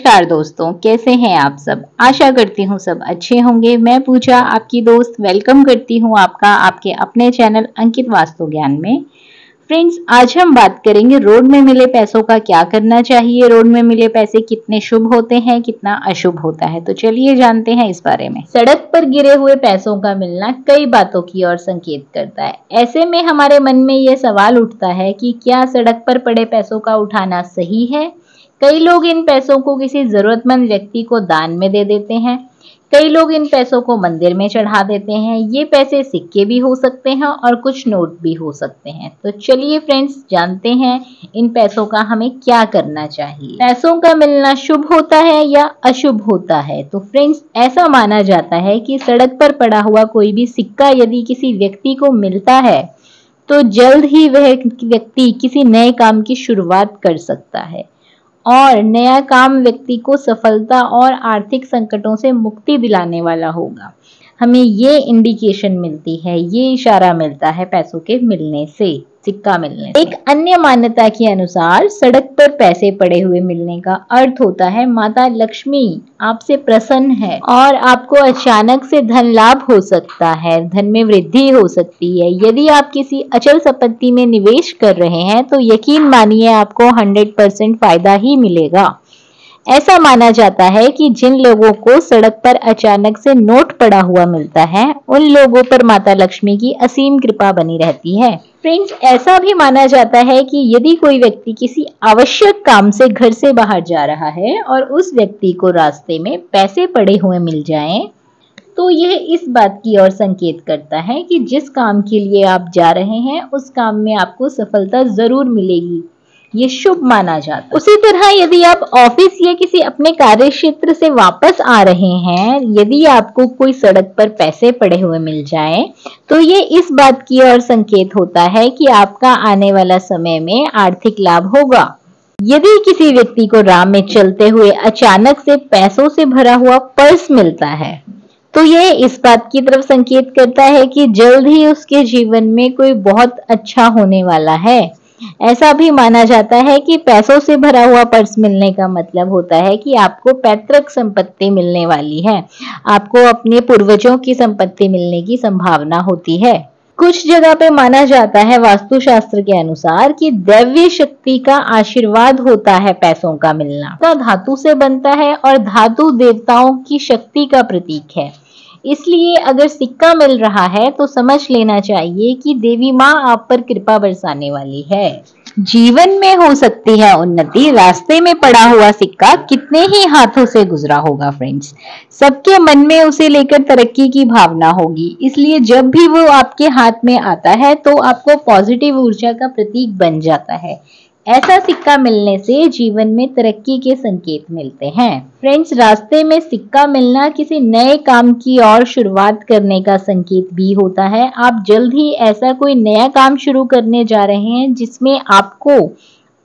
नमस्कार दोस्तों, कैसे हैं आप सब। आशा करती हूँ सब अच्छे होंगे। मैं पूजा आपकी दोस्त वेलकम करती हूँ आपका आपके अपने चैनल अंकित वास्तु ज्ञान में। फ्रेंड्स, आज हम बात करेंगे रोड में मिले पैसों का क्या करना चाहिए। रोड में मिले पैसे कितने शुभ होते हैं, कितना अशुभ होता है, तो चलिए जानते हैं इस बारे में। सड़क पर गिरे हुए पैसों का मिलना कई बातों की ओर संकेत करता है। ऐसे में हमारे मन में यह सवाल उठता है कि क्या सड़क पर पड़े पैसों का उठाना सही है। कई लोग इन पैसों को किसी जरूरतमंद व्यक्ति को दान में दे देते हैं। कई लोग इन पैसों को मंदिर में चढ़ा देते हैं। ये पैसे सिक्के भी हो सकते हैं और कुछ नोट भी हो सकते हैं। तो चलिए फ्रेंड्स, जानते हैं इन पैसों का हमें क्या करना चाहिए। पैसों का मिलना शुभ होता है या अशुभ होता है। तो फ्रेंड्स, ऐसा माना जाता है कि सड़क पर पड़ा हुआ कोई भी सिक्का यदि किसी व्यक्ति को मिलता है तो जल्द ही वह व्यक्ति किसी नए काम की शुरुआत कर सकता है और नया काम व्यक्ति को सफलता और आर्थिक संकटों से मुक्ति दिलाने वाला होगा। हमें ये इंडिकेशन मिलती है, ये इशारा मिलता है पैसों के मिलने से, सिक्का मिलने से। एक अन्य मान्यता के अनुसार सड़क पर पैसे पड़े हुए मिलने का अर्थ होता है माता लक्ष्मी आपसे प्रसन्न है और आपको अचानक से धन लाभ हो सकता है, धन में वृद्धि हो सकती है। यदि आप किसी अचल संपत्ति में निवेश कर रहे हैं तो यकीन मानिए आपको 100% फायदा ही मिलेगा। ऐसा माना जाता है कि जिन लोगों को सड़क पर अचानक से नोट पड़ा हुआ मिलता है उन लोगों पर माता लक्ष्मी की असीम कृपा बनी रहती है। फ्रेंड्स, ऐसा भी माना जाता है कि यदि कोई व्यक्ति किसी आवश्यक काम से घर से बाहर जा रहा है और उस व्यक्ति को रास्ते में पैसे पड़े हुए मिल जाएं, तो यह इस बात की ओर संकेत करता है कि जिस काम के लिए आप जा रहे हैं उस काम में आपको सफलता जरूर मिलेगी। ये शुभ माना जाता है। उसी तरह यदि आप ऑफिस या किसी अपने कार्य क्षेत्र से वापस आ रहे हैं, यदि आपको कोई सड़क पर पैसे पड़े हुए मिल जाएं, तो ये इस बात की ओर संकेत होता है कि आपका आने वाला समय में आर्थिक लाभ होगा। यदि किसी व्यक्ति को राह में चलते हुए अचानक से पैसों से भरा हुआ पर्स मिलता है तो यह इस बात की तरफ संकेत करता है कि जल्द ही उसके जीवन में कोई बहुत अच्छा होने वाला है। ऐसा भी माना जाता है कि पैसों से भरा हुआ पर्स मिलने का मतलब होता है कि आपको पैतृक संपत्ति मिलने वाली है, आपको अपने पूर्वजों की संपत्ति मिलने की संभावना होती है। कुछ जगह पे माना जाता है वास्तुशास्त्र के अनुसार कि दैवीय शक्ति का आशीर्वाद होता है पैसों का मिलना। तो धातु से बनता है और धातु देवताओं की शक्ति का प्रतीक है। इसलिए अगर सिक्का मिल रहा है तो समझ लेना चाहिए कि देवी माँ आप पर कृपा बरसाने वाली है। जीवन में हो सकती है उन्नति। रास्ते में पड़ा हुआ सिक्का कितने ही हाथों से गुजरा होगा फ्रेंड्स, सबके मन में उसे लेकर तरक्की की भावना होगी। इसलिए जब भी वो आपके हाथ में आता है तो आपको पॉजिटिव ऊर्जा का प्रतीक बन जाता है। ऐसा सिक्का मिलने से जीवन में तरक्की के संकेत मिलते हैं। फ्रेंड्स, रास्ते में सिक्का मिलना किसी नए काम की और शुरुआत करने का संकेत भी होता है। आप जल्द ही ऐसा कोई नया काम शुरू करने जा रहे हैं जिसमें आपको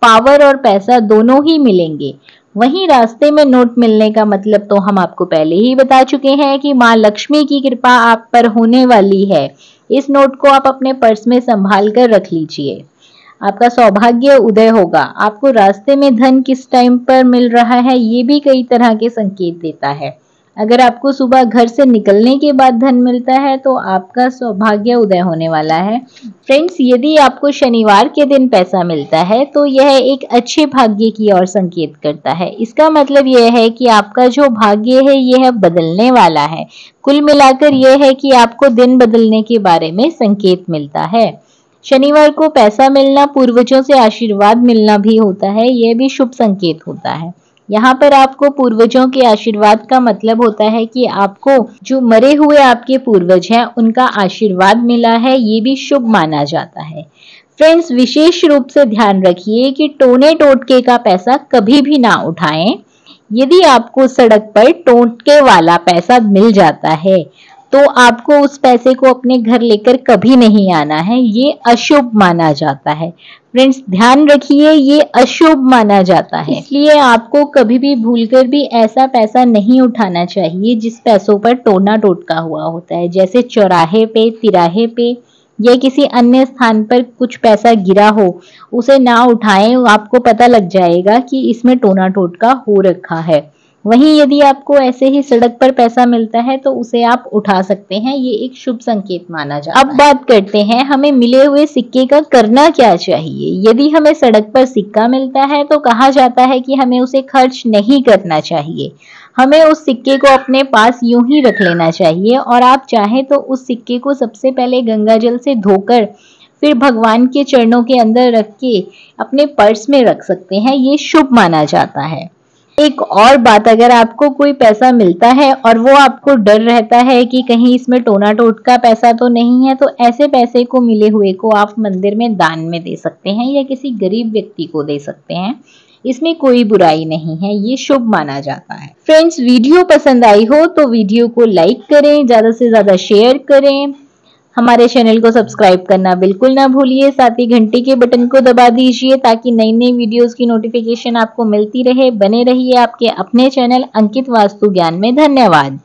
पावर और पैसा दोनों ही मिलेंगे। वहीं रास्ते में नोट मिलने का मतलब तो हम आपको पहले ही बता चुके हैं कि माँ लक्ष्मी की कृपा आप पर होने वाली है। इस नोट को आप अपने पर्स में संभाल कर रख लीजिए, आपका सौभाग्य उदय होगा। आपको रास्ते में धन किस टाइम पर मिल रहा है ये भी कई तरह के संकेत देता है। अगर आपको सुबह घर से निकलने के बाद धन मिलता है तो आपका सौभाग्य उदय होने वाला है। फ्रेंड्स, यदि आपको शनिवार के दिन पैसा मिलता है तो यह एक अच्छे भाग्य की ओर संकेत करता है। इसका मतलब यह है कि आपका जो भाग्य है यह बदलने वाला है। कुल मिलाकर यह है कि आपको दिन बदलने के बारे में संकेत मिलता है। शनिवार को पैसा मिलना पूर्वजों से आशीर्वाद मिलना भी होता है, यह भी शुभ संकेत होता है। यहाँ पर आपको पूर्वजों के आशीर्वाद का मतलब होता है कि आपको जो मरे हुए आपके पूर्वज हैं उनका आशीर्वाद मिला है, ये भी शुभ माना जाता है। फ्रेंड्स, विशेष रूप से ध्यान रखिए कि टोने टोटके का पैसा कभी भी ना उठाएं। यदि आपको सड़क पर टोटके वाला पैसा मिल जाता है तो आपको उस पैसे को अपने घर लेकर कभी नहीं आना है, ये अशुभ माना जाता है। फ्रेंड्स, ध्यान रखिए, ये अशुभ माना जाता है। इसलिए आपको कभी भी भूलकर भी ऐसा पैसा नहीं उठाना चाहिए जिस पैसों पर टोना टोटका हुआ होता है। जैसे चौराहे पे, तिराहे पे या किसी अन्य स्थान पर कुछ पैसा गिरा हो, उसे ना उठाएं। आपको पता लग जाएगा कि इसमें टोना टोटका हो रखा है। वहीं यदि आपको ऐसे ही सड़क पर पैसा मिलता है तो उसे आप उठा सकते हैं, ये एक शुभ संकेत माना जाता है। अब बात करते हैं हमें मिले हुए सिक्के का करना क्या चाहिए। यदि हमें सड़क पर सिक्का मिलता है तो कहा जाता है कि हमें उसे खर्च नहीं करना चाहिए, हमें उस सिक्के को अपने पास यूं ही रख लेना चाहिए। और आप चाहें तो उस सिक्के को सबसे पहले गंगा जल से धोकर फिर भगवान के चरणों के अंदर रख के अपने पर्स में रख सकते हैं, ये शुभ माना जाता है। एक और बात, अगर आपको कोई पैसा मिलता है और वो आपको डर रहता है कि कहीं इसमें टोना टोटका पैसा तो नहीं है, तो ऐसे पैसे को मिले हुए को आप मंदिर में दान में दे सकते हैं या किसी गरीब व्यक्ति को दे सकते हैं। इसमें कोई बुराई नहीं है, ये शुभ माना जाता है। फ्रेंड्स, वीडियो पसंद आई हो तो वीडियो को लाइक करें, ज्यादा से ज्यादा शेयर करें, हमारे चैनल को सब्सक्राइब करना बिल्कुल ना भूलिए, साथ ही घंटी के बटन को दबा दीजिए ताकि नई नई वीडियोस की नोटिफिकेशन आपको मिलती रहे। बने रहिए आपके अपने चैनल अंकित वास्तु ज्ञान में। धन्यवाद।